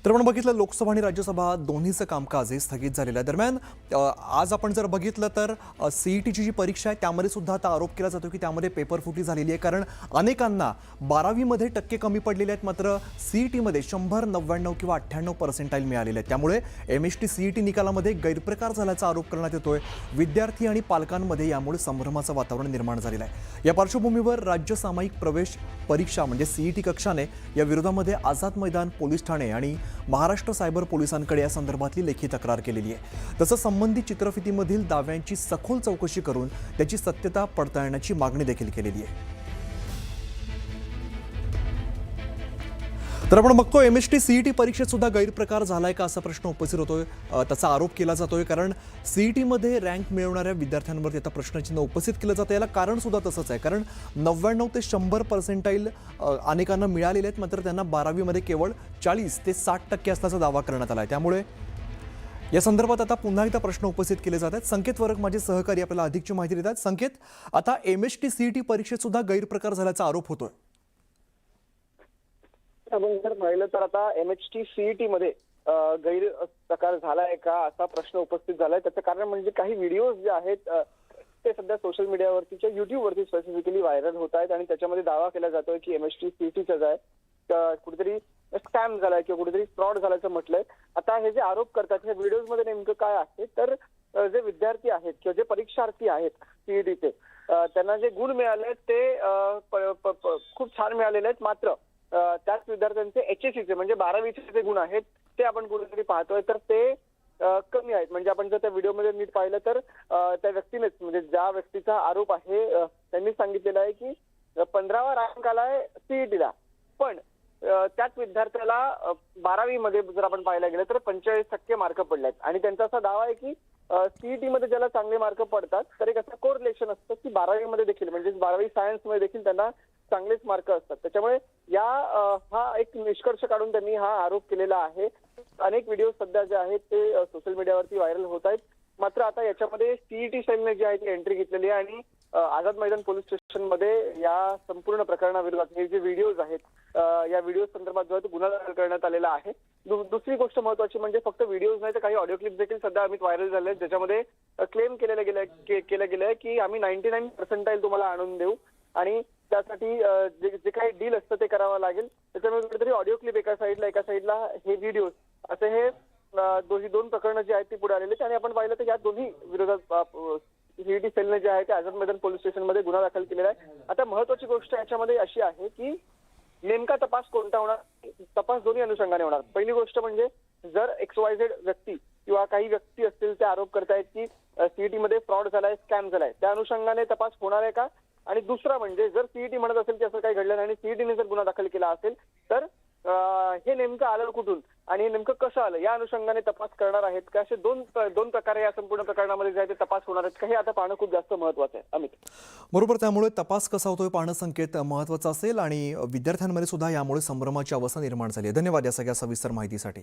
तर आपण बघितलं लोकसभा आणि राज्यसभा दोन्हीचं कामकाज हे स्थगित झालेलं आहे। दरम्यान आज आपण जर बघितलं तर सीईटीची जी परीक्षा आहे त्यामध्ये सुद्धा आता आरोप केला जातो की त्यामध्ये पेपर फुटी झालेली आहे, कारण अनेकांना 12वी मध्ये टक्के कमी पडलेले आहेत, मात्र सीईटी मध्ये 100, 99 किंवा 98% मिळालेले आहेत। त्यामुळे एमएसटी सीईटी निकालामध्ये गैरप्रकार झाल्याचा आरोप करण्यात येतोय। विद्यार्थी आणि पालकांमध्ये यामुळे संभ्रमाचं वातावरण निर्माण झालेलं आहे। या पार्श्वभूमीवर राज्य सामायिक प्रवेश परीक्षा म्हणजे सीईटी कक्षाने या विरोधामध्ये आझाद मैदान पोलीस ठाणे आणि महाराष्ट्र सायबर पोलिसांकडे या संदर्भातली लेखी तक्रार केलेली आहे। तसंच संबंधित चित्रफितीमधील दाव्यांची सखोल चौकशी करून त्याची सत्यता पडताळण्याची मागणी देखील केलेली आहे। तर आपण बघतो एमएसटी सीईटी परीक्षेत सुद्धा गैरप्रकार झालाय का असा प्रश्न उपस्थित होतोय, त्याचा आरोप केला जातोय, कारण सीईटी मध्ये रँक मिळवणाऱ्या विद्यार्थ्यांवरती आता प्रश्नचिन्ह उपस्थित केलं जातं। याला कारण सुद्धा तसंच आहे, कारण 99 ते 100% अनेकांना मिळालेले आहेत, मात्र त्यांना 12वी मध्ये केवळ 40 ते 60% असल्याचा दावा करण्यात आलाय। त्यामुळे या संदर्भात आता पुन्हा एकदा प्रश्न उपस्थित केले जात आहेत। संकेत वर्क माझे सहकारी आपल्याला अधिकची माहिती देतात। संकेत, आता एमएसटी सीईटी परीक्षेत सुद्धा गैरप्रकार झाल्याचा आरोप होतोय। आपण जर पाहिलं तर आता एमएचटी सीईटी मध्ये गैरप्रकार झालाय का असा प्रश्न उपस्थित झालाय। त्याचं कारण म्हणजे काही व्हिडिओज जे आहेत ते सध्या सोशल मीडियावरती युट्यूबवरती स्पेसिफिकली व्हायरल होत आहेत आणि त्याच्यामध्ये दावा केला जातोय की एमएचटी सीईटीचा जो आहे कुठेतरी स्कॅम झालाय किंवा कुठेतरी फ्रॉड झाल्याचं म्हटलंय। आता हे जे आरोप करतात ह्या व्हिडिओज मध्ये नेमकं काय आहे, तर जे विद्यार्थी आहेत किंवा जे परीक्षार्थी आहेत सीईटीचे त्यांना जे गुण मिळाले ते खूप छान मिळालेले आहेत, मात्र त्याच विद्यार्थ्यांचे एचएससीचे म्हणजे 12वीचे जे गुण आहेत ते आपण कुठेतरी पाहतोय तर ते कमी आहेत। म्हणजे आपण जर त्या व्हिडिओमध्ये नीट पाहिलं तर त्या व्यक्तीनेच म्हणजे ज्या व्यक्तीचा आरोप आहे त्यांनी सांगितलेलं आहे की 15वा रँक आलाय सीईटीला, पण त्याच विद्यार्थ्याला 12वी मध्ये जर आपण पाहायला गेलं तर 45% मार्क पडले आहेत आणि त्यांचा असा दावा आहे की सीईटी मध्ये ज्याला चांगले मार्क पडतात तर एक असं कोरिलेशन असतं की 12वी मध्ये देखील म्हणजे 12वी सायन्स मध्ये देखील त्यांना चांगलेच मार्क असतात। त्याच्यामुळे हा एक निष्कर्ष काढून त्यांनी हा आरोप केलेला आहे। अनेक व्हिडिओ सध्या जे आहेत ते सोशल मीडियावरती व्हायरल होत आहेत, मात्र आता याच्यामध्ये सीईटी सेलने जी आहे ती एंट्री घेतलेली आहे आणि आझाद मैदान पोलीस स्टेशन मध्ये या संपूर्ण प्रकरणाविरोधात हे जे व्हिडिओज आहेत या व्हिडिओ संदर्भात जो आहे तो गुन्हा दाखल करण्यात आलेला आहे। दुसरी गोष्ट महत्वाची म्हणजे फक्त व्हिडिओज नाही तर काही ऑडिओ क्लिप देखील सध्या अमित व्हायरल झाले आहेत, ज्याच्यामध्ये क्लेम केलं गेलंय की आम्ही 99% तुम्हाला आणून देऊ आणि त्यासाठी जे काही डील असतं ते करावं लागेल। त्याच्यामुळे कुठेतरी ऑडिओ क्लिप एका साईडला हे व्हिडिओज असे हे दोन प्रकरणं जी आहेत ती पुढे आलेली आहेत आणि आपण पाहिलं तर या दोन्ही विरोधात सीईटी सेलने जे आहे ते आझाद मैदान पोलीस स्टेशन मध्ये गुन्हा दाखल केलेला आहे। आता महत्वाची गोष्ट याच्यामध्ये अशी आहे की नेमका तपास कोणता होणार, तपास दोन्ही अनुषंगाने होणार। पहिली गोष्ट म्हणजे जर XYZ व्यक्ती किंवा काही व्यक्ती असतील ते आरोप करतायत की सीईटी मध्ये फ्रॉड झालाय, स्कॅम झालाय, त्या अनुषंगाने तपास होणार आहे का, आणि दुसरा म्हणजे जर सीईटी म्हणत असेल की असं काही घडलं नाही आणि सीईटीने जर गुन्हा दाखल केला असेल तर हे नेमकं आलं कुठून आणि नेमकं कसं आलं या अनुषंगाने तपास करणार आहेत का, असे दोन प्रकारे या संपूर्ण प्रकरणामध्ये जे आहे ते तपास होणार आहेत का हे आता पाहणं खूप जास्त महत्वाचं आहे। अमित बरोबर, त्यामुळे तपास कसा होतोय पाहणं संकेत महत्वाचं असेल आणि विद्यार्थ्यांमध्ये सुद्धा यामुळे संभ्रमाची अवस्था निर्माण झाली आहे। धन्यवाद या सगळ्या सविस्तर माहितीसाठी।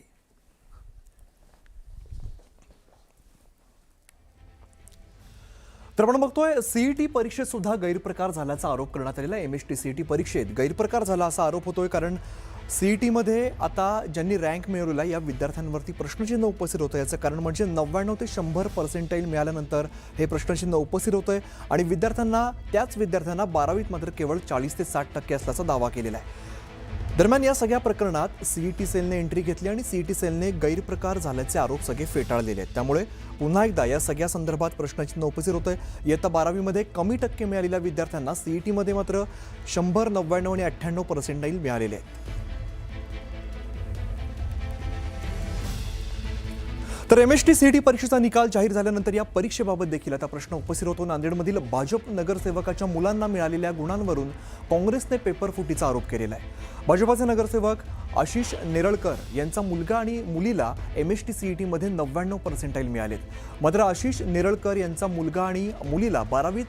तर आपण बघतोय सीईटी परीक्षेत सुद्धा गैरप्रकार झाल्याचा आरोप करण्यात आलेला आहे। एमएसटी सीईटी परीक्षेत गैरप्रकार झाला असा आरोप होतोय, कारण सीईटी मध्ये आता ज्यांनी रँक मिळवलेला या विद्यार्थ्यांवरती प्रश्नचिन्ह उपस्थित होतं। याचं कारण म्हणजे 99 ते 100% मिळाल्यानंतर हे प्रश्नचिन्ह उपस्थित होतंय आणि त्याच विद्यार्थ्यांना 12वीत मात्र केवळ 40 ते 60% असल्याचा दावा केलेला आहे। दरम्यान या सगळ्या प्रकरणात सीईटी सेलने एंट्री घेतली आणि सीईटी सेलने गैरप्रकार झाल्याचे आरोप सगळे फेटाळलेले आहेत। त्यामुळे पुन्हा एकदा या सगळ्या संदर्भात प्रश्नचिन्ह उपस्थित होतंय। इयत्ता 12वी मध्ये कमी टक्के मिळालेल्या विद्यार्थ्यांना सीईटी मध्ये मात्र 100, 99 आणि 98% मिळालेले आहेत। तर एमएसटी सीईटी परीक्षेचा निकाल जाहीर झाल्यानंतर या परीक्षेबाबत देखील आता प्रश्न उपस्थित होतो। नांदेडमधील भाजप नगरसेवकाच्या मुलांना मिळालेल्या गुणांवरून काँग्रेसने पेपर फुटीचा आरोप केलेला आहे। भाजपाचे नगरसेवक आशिष नेरळकर यांचा मुलगा आणि मुलीला एमएसटी सीईटी मध्ये 99% मिळालेत, मात्र आशिष नेरळकर यांचा मुलगा आणि मुलीला 12वीत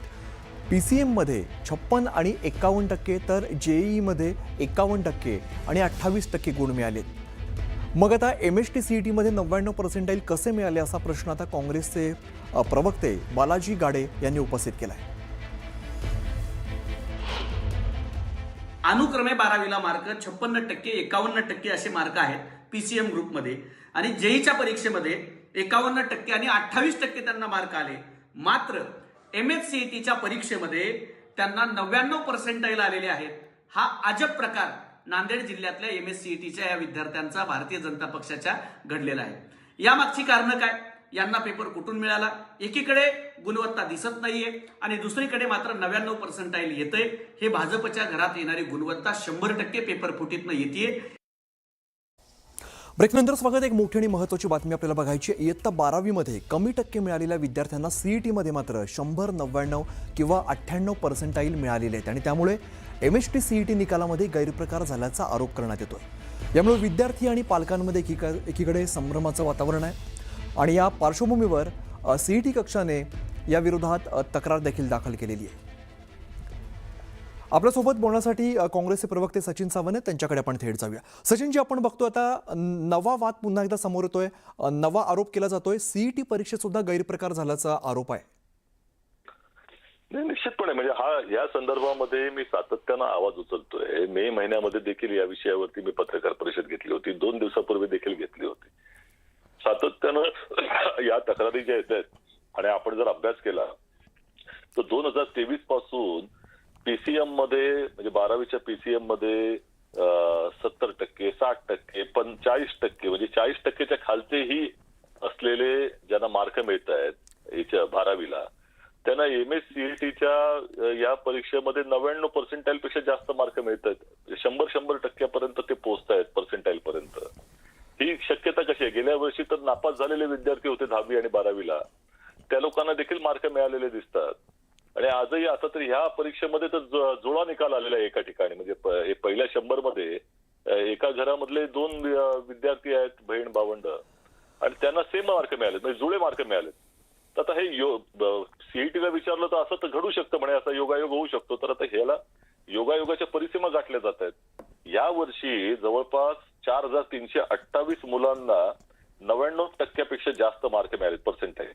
PCM मध्ये 56 आणि 51%, तर JEE मध्ये 51% आणि 28% गुण मिळालेत। मग आता एमएसटी सीईटी मध्ये 99% कसे मिळाले असा प्रश्न आता काँग्रेसचे प्रवक्ते बालाजी गाडे यांनी उपस्थित केला आहे। अनुक्रमे 12वीला मार्क 56%, 51% असे मार्क आहेत पीसीएम ग्रुपमध्ये. आणि जेईच्या परीक्षेमध्ये 51% आणि 28% त्यांना मार्क आले. मात्र MHCETच्या परीक्षेमध्ये त्यांना 99% आलेले आहेत. हा अजब प्रकार नांदेड जिल्ह्यातल्या MHCETच्या या विद्यार्थ्यांचा भारतीय जनता पक्षाच्या घडलेला आहे. यामागची कारणं काय? यांना पेपर कुठून मिळाला? एकीकडे गुणवत्ता दिसत नाहीये आणि दुसरीकडे मात्र 99% येतंय. हे भाजपच्या घरात येणारी गुणवत्ता 100% पेपर फुटीतनं येते. ब्रेकनंतर स्वागत. एक मोठी आणि महत्त्वाची बातमी आपल्याला बघायची आहे. इयत्ता 12वीमध्ये कमी टक्के मिळालेल्या विद्यार्थ्यांना CETमध्ये मात्र 100, 99 किंवा 98% मिळालेले आहेत आणि त्यामुळे MHT CET निकालामध्ये गैरप्रकार झाल्याचा आरोप करण्यात येतोय. यामुळे विद्यार्थी आणि पालकांमध्ये एकीकडे संभ्रमाचं वातावरण आहे आणि या पार्श्वभूमीवर CET कक्षाने या विरोधात तक्रार देखील दाखल केलेली आहे. आपल्यासोबत बोलण्यासाठी काँग्रेसचे प्रवक्ते सचिन सावंत आहेत. त्यांच्याकडे आपण थेट जाऊया. सचिनजी, आपण बघतो आता नवा वाद पुन्हा एकदा समोर येतोय. नवा आरोप केला जातोय. CET परीक्षेत सुद्धा गैरप्रकार झाल्याचा आरोप आहे. निश्चितपणे म्हणजे या संदर्भामध्ये मी सातत्यानं आवाज उचलतोय. मे महिन्यामध्ये देखील या विषयावरती मी पत्रकार परिषद घेतली होती. 2 दिवसापूर्वी देखील घेतली होती. सातत्यानं या तक्रारी ज्या येत आहेत आणि आपण जर अभ्यास केला तर 2023 पासून PCM मध्ये म्हणजे 12वीच्या PCM मध्ये 70%, 60%, 45% म्हणजे 40%च्या खालचेही असलेले ज्यांना मार्क मिळत आहेत याच्या 12वीला, त्यांना MHCETच्या या परीक्षेमध्ये 99% पेक्षा जास्त मार्क मिळत आहेत. 100% ते पोहोचतायत पर्सेंटाईल पर्यंत. ही शक्यता कशी आहे? गेल्या वर्षी तर नापास झालेले विद्यार्थी होते 10वी आणि 12वीला, त्या लोकांना देखील मार्क मिळालेले दिसतात. आणि आजही आता तर ह्या परीक्षेमध्ये तर जुळा निकाल आलेला आहे एका ठिकाणी. म्हणजे पहिल्या 100 मध्ये एका घरामधले 2 विद्यार्थी आहेत, बहीण भावंड, आणि त्यांना सेम मार्क मिळाले, म्हणजे जुळे मार्क मिळाले. तर आता हे CETला विचारलं तर असं तर घडू शकतं म्हणे, असा योगायोग होऊ शकतो. तर आता ह्याला योगायोगाच्या परिसीमा गाठल्या जात आहेत. या वर्षी जवळपास 4328 मुलांना 99% पेक्षा जास्त मार्क मिळाले पर्सेंटाईल.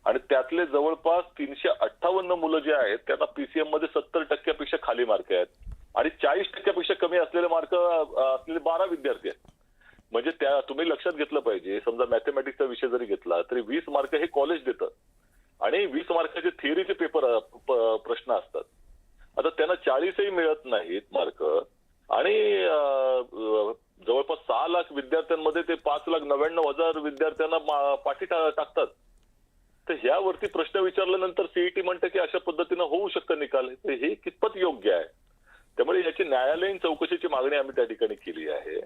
आणि त्यातले जवळपास 358 मुलं जे आहेत त्यांना PCM मध्ये 70% पेक्षा खाली मार्क आहेत आणि 40% पेक्षा कमी असलेले मार्क असलेले 12 विद्यार्थी आहेत. म्हणजे त्या तुम्ही लक्षात घेतलं पाहिजे. समजा मॅथमॅटिक्सचा विषय जरी घेतला तरी 20 मार्क हे कॉलेज देतं आणि 20 मार्काचे थिअरीचे पेपर प्रश्न असतात. आता त्यांना 40ही मिळत नाहीत मार्क आणि जवळपास 6 लाख विद्यार्थ्यांमध्ये ते 5,99,000 विद्यार्थ्यांना पाठी टाकतात. तर ह्यावरती प्रश्न विचारल्यानंतर CET म्हणतं की अशा पद्धतीनं होऊ शकतं निकाल. तर हे कितपत योग्य आहे? त्यामुळे याची न्यायालयीन चौकशीची मागणी आम्ही त्या ठिकाणी केली आहे.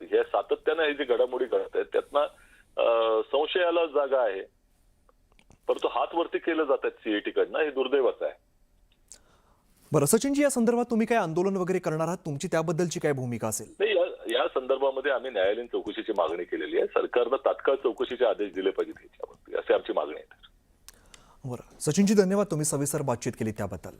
हे सातत्यानं हे जे घडामोडी घडत आहेत त्यातनं संशयाला जागा आहे, परंतु हात वरती केलं जात आहेत CET कडनं. हे दुर्दैवाचं आहे. बरं सचिनजी, या संदर्भात तुम्ही काय आंदोलन वगैरे करणार आहात? तुमची त्याबद्दलची काय भूमिका असेल? नाही, या संदर्भामध्ये आम्ही न्यायालयीन चौकशीची मागणी केलेली आहे. सरकारनं तात्काळ चौकशीचे आदेश दिले पाहिजेत याच्यावरती, अशी आमची मागणी आहे. बरं सचिनजी, धन्यवाद. तुम्ही सविस्तर बातचीत केली त्याबद्दल.